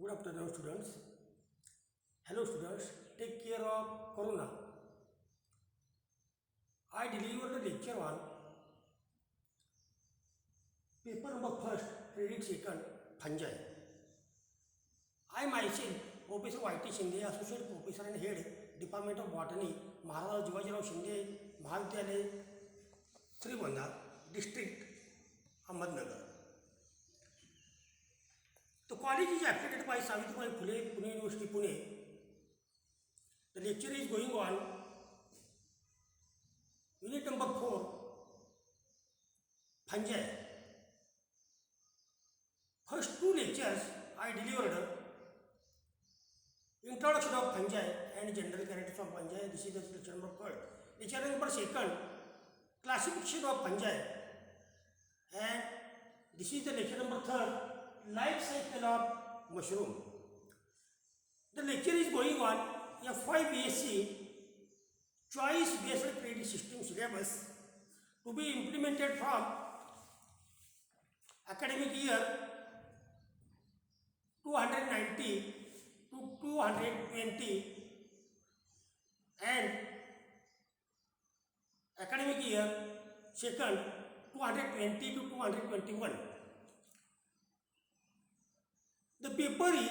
Good afternoon, students. Hello, students. Take care of Corona. I delivered the lecture on paper number first, credit second, fungi. I myself, Professor Y.T. Shinde, Associate Professor and Head, Department of Botany, Maharaj Jivajirao Shinde, Mahavidyalaya, Srigonda, District, Ahmednagar. The college is affiliated by Savitribai Phule, Pune University, Pune. The lecture is going on unit number 4, fungi. First two lectures I delivered introduction of fungi and general characters of fungi. This is the lecture number 1. Lecture number 2, classification of fungi, and this is the lecture number 3, life cycle of mushroom. The lecture is going on FY BSc choice based credit system syllabus to be implemented from academic year 290 to 220 and academic year second 220 to 221. The paper is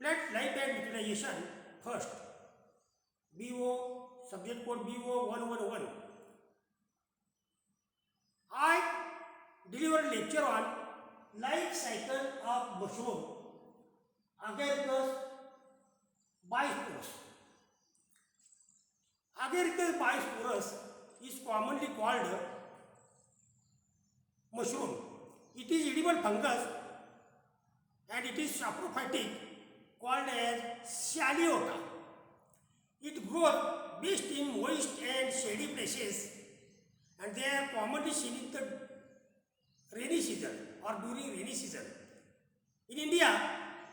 plant life and utilization first, BO, subject code BO 111. I delivered lecture on life cycle of mushroom, Agaricus bisporus. Agaricus bisporus is commonly called mushroom. It is edible fungus and it is saprophytic, called as Shaliota. It grows best in moist and shady places, and they are commonly seen in the rainy season or during rainy season. In India,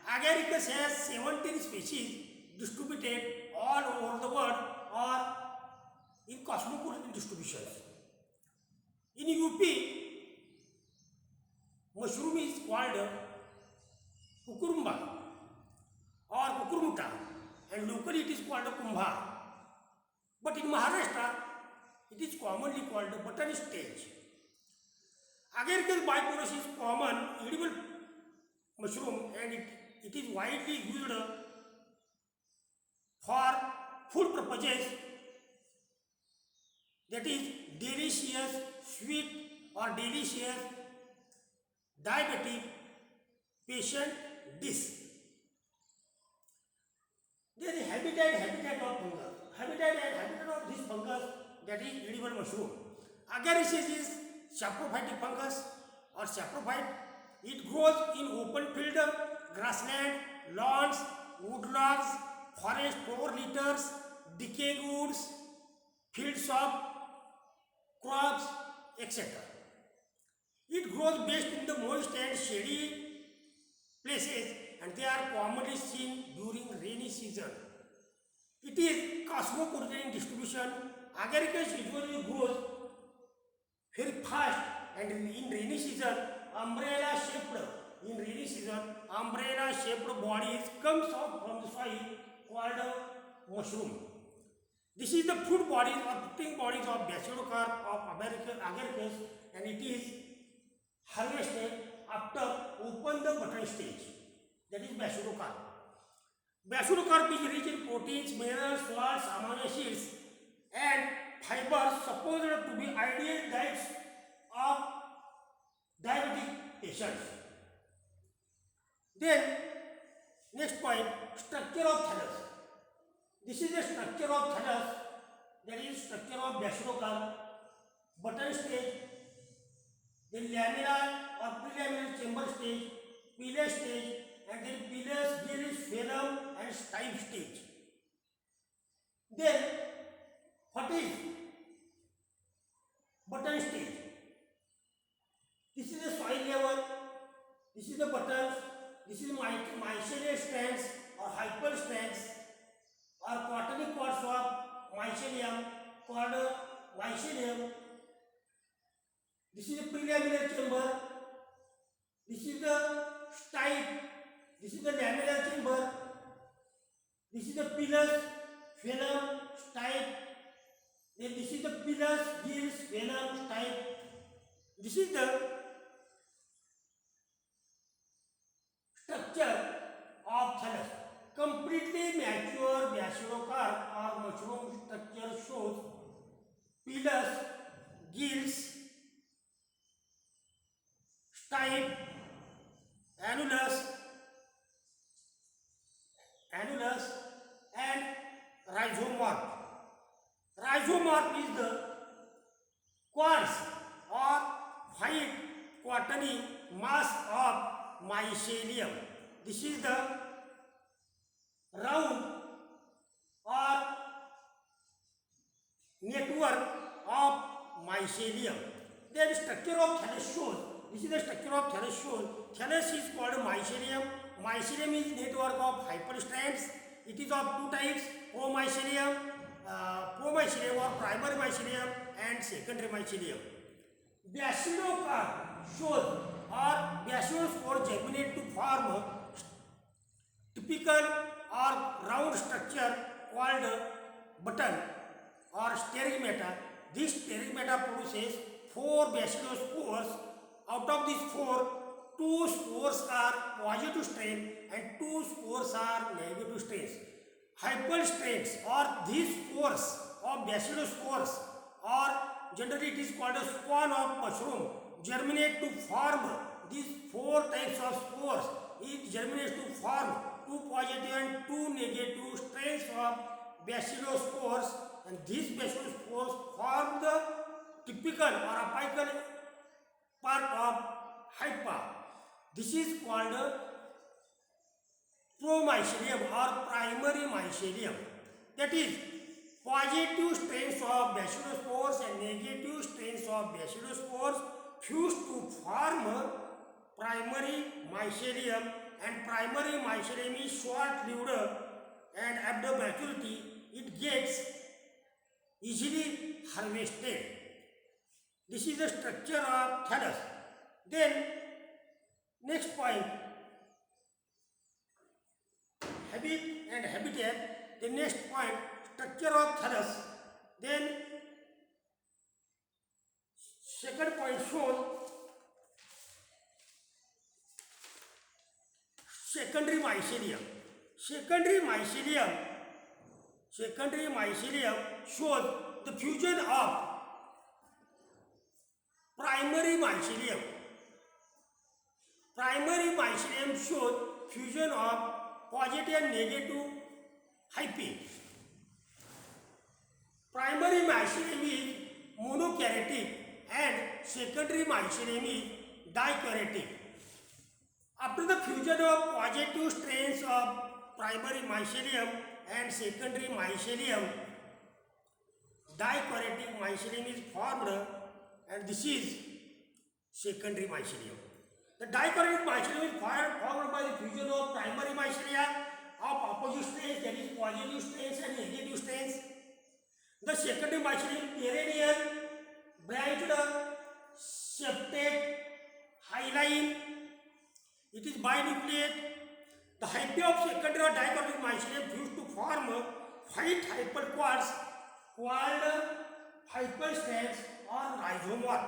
Agaricus has 17 species distributed all over the world or in cosmopolitan distributions. In UP, mushroom is called kukurumba or kukurmuta, and locally it is called kumbha. But in Maharashtra, it is commonly called button stage. Agaricus bisporus is common edible mushroom and it is widely used for food purposes, that is delicious, sweet or delicious diabetic patient dish. There is habitat of fungus. Habitat of this fungus, that is edible mushroom. Agaricus is saprophytic fungus or saprophyte. It grows in open field, grassland, lawns, woodlots, forest over litters, decaying woods, fields of crops, etc. It grows best in the moist and shady places, and they are commonly seen during rainy season. It is cosmopolitan distribution. Agaricus usually grows very fast, and in rainy season, umbrella shaped bodies comes out from the soil called mushroom. This is the fruit bodies or fruiting bodies of Basilocarp of Agaricus, and it is harvested after open the button stage, that is Basilocarp. Basilocarp is rich in proteins, minerals, salts, amino acids and fibers supposed to be ideal diets of diabetic patients. Then, next point, structure of thallus. This is the structure of thallus, that is structure of Basilocarp, button stage, then lamina or prelaminar chamber stage, pillar stage, and then pillars, there is phloem and stipe stage. Then, what is button stage? This is the soil level, this is the buttons, this is mycelial strands or hyper strands or cottony parts of mycelium called mycelium. This is the prelaminar chamber, this is the stipe This is the lamellar chamber. This is the pilus, phloem, stipe. Then this is the pilus, gills, phloem, stipe. This is the structure of thallus. Completely mature basilocarp or mushroom structure shows pilus, gills, stipe, annulus, and rhizomorph. Rhizomorph is the quartz or white cottony mass of mycelium. This is the round or network of mycelium. Then structure of thallus shows. This is the structure of thallus shows. Thallus is called mycelium. Mycelium is network of hyperstrands. It is of two types: promycelium or primary mycelium, and secondary mycelium. Basilocarp shows or basiospore germinate to form typical or round structure called button or sterigmata. This sterigmata produces 4 basilospores. Out of these 4, 2 spores are positive strain and 2 spores are negative strains. Hyperstrains or these spores of basilospores, or generally it is called a spawn of mushroom, germinate to form these 4 types of spores. It germinates to form 2 positive and 2 negative strains of basilospores, and these basilospores form the typical or apical part of hypa. This is called promycelium or primary mycelium. That is, positive strains of basilospores and negative strains of basilospores fuse to form primary mycelium, and primary mycelium is short-lived, and after maturity it gets easily harvested. This is the structure of thallus. Then next point, habit and habitat. The next point, structure of thallus. Then second point shows secondary mycelium. Secondary mycelium shows the fusion of primary mycelium. Primary mycelium shows fusion of positive and negative hyphae. Primary mycelium is monokaryotic and secondary mycelium is dikaryotic. After the fusion of positive strains of primary mycelium and secondary mycelium, dikaryotic mycelium is formed, and this is secondary mycelium. The dikaryotic mycelium is formed by the fusion of primary mycelia of opposite strains, that is positive strains and negative strains. The secondary mycelium perennial, branched, septate, hyaline. It is binucleate. The hyphae of secondary or dikaryotic mycelium fuse to form white hyperquartz called hyperstrands or rhizomorph.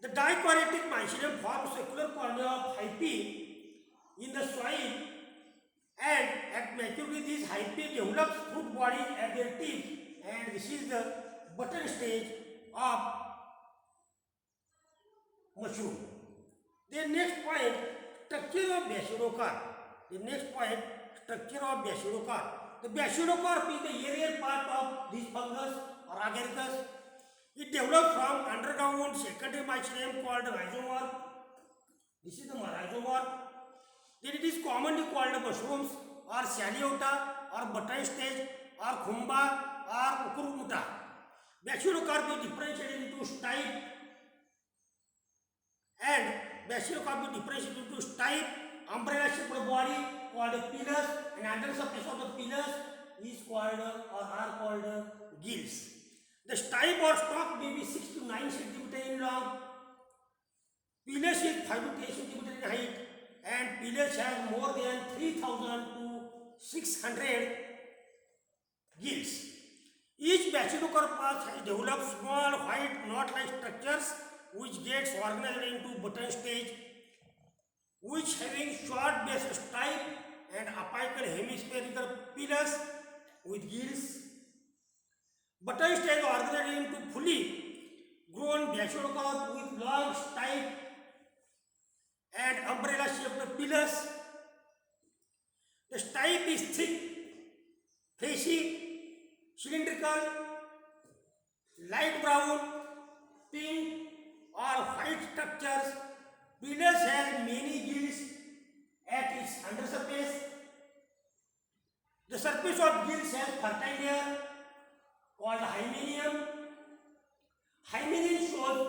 The dikaryotic mycelium forms circular colony of hyphae in the soil, and at maturity these hyphae develop fruit bodies at their tips, and this is the button stage of mushroom. The next point, structure of basilocarp. The basilocarp is the aerial part of this fungus or agaricus. It develops from underground secondary mycelium called rhizomorph. This is the rhizomorph. Then it is commonly called mushrooms or saliota or button stage or khumba or ukrumuta. Basilocarp is differentiated into stipe, and basilocarp is differentiated into stipe, umbrella-shaped body called pilus, and under surface of the pilus is called or are called gills. The stipe or stalk may be 6 to 9 cm in long. Pilus is 5 to 10 cm in height, and pillars have more than 3000 to 600 gills. Each basilocarpus has developed small white knot-like structures which gets organized into button stage, which having short base stipe and apical hemispherical pillars with gills. Button stage organized into fully grown basilocarp with long stipe and umbrella-shaped pillars. The stipe is thick, fleshy, cylindrical, light brown, pink or white structures. Pillars have many gills at its undersurface. The surface of gills has fertile layer called hymenium. Hymenium shows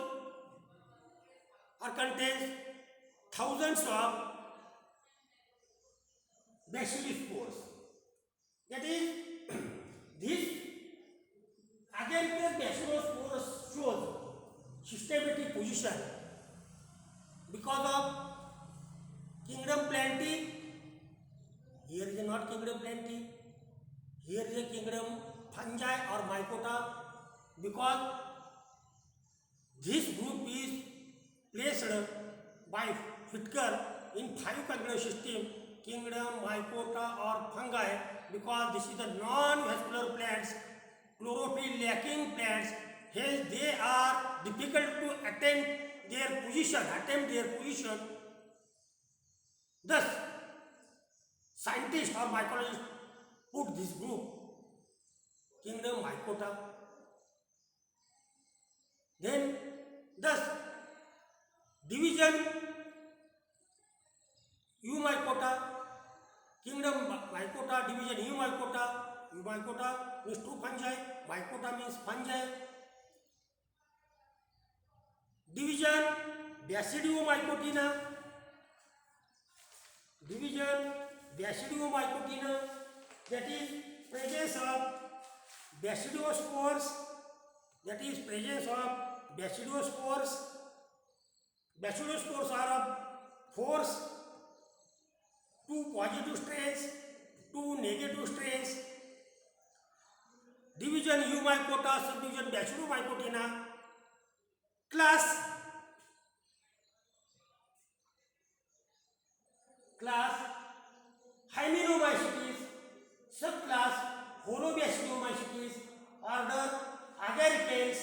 or contains thousands of bacillospores. That is, this agaricus bacillospores shows systematic position because of kingdom plantae. Here is not kingdom plantae. Here is a kingdom fungi or mycota, because this group is placed by Whitaker in 5 kingdom system, kingdom, mycota or fungi, because this is the non-vascular plants, chlorophyll lacking plants, hence they are difficult to attempt their position. Thus, scientists or mycologists put this group, kingdom mycota. Then, thus, division Eumycota, kingdom mycota, division Eumycota. Eumycota means two fungi, mycota means fungi. Division Basidiomycotina, that is presence of basilospores, Basilospores are of force, 2 positive strains, 2 negative strains. Division Eumycota, subdivision Basidiomycotina. Class Hymenomycetes, subclass Horobasidiomycetes, order Agaricales,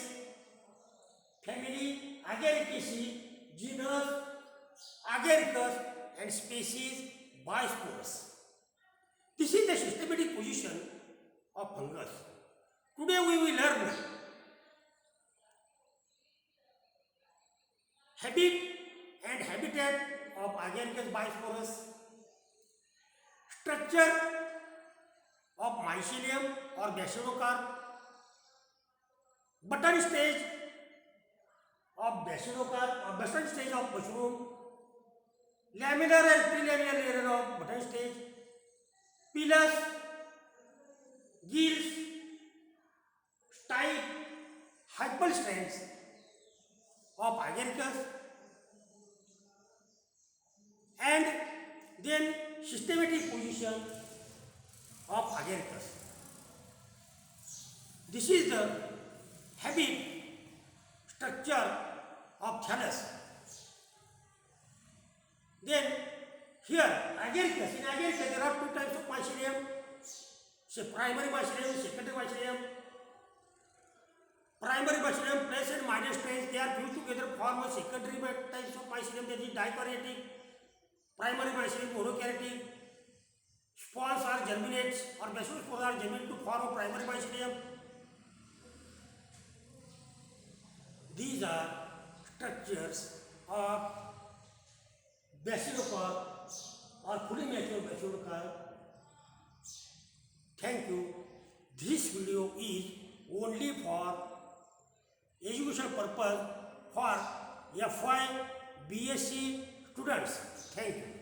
family Agaricaceae, genus Agaricus, and species Biospores. This is the systematic position of fungus. Today we will learn habit and habitat of Agaricus biosporus, structure of mycelium or basilocarp, button stage of basilocarp or button stage of mushroom, laminar and prelaminar layer of button stage, pillars, gills, stipe, hypal strands of Agaricus, and then systematic position of Agaricus. This is the habit structure of thallus. Then here Agaricus, in Agaricus there are 2 types of mycelium, primary mycelium, secondary mycelium. Primary mycelium plus and minus strains, they are fused together form a secondary types of mycelium, that is dikaryotic. Primary mycelium monokaryotic. Spores are germinates or basilospores are germinate to form a primary mycelium. These are structures of basilocarp or fully mature basilocarp. Thank you. This video is only for educational purpose for FY BSc students. Thank you.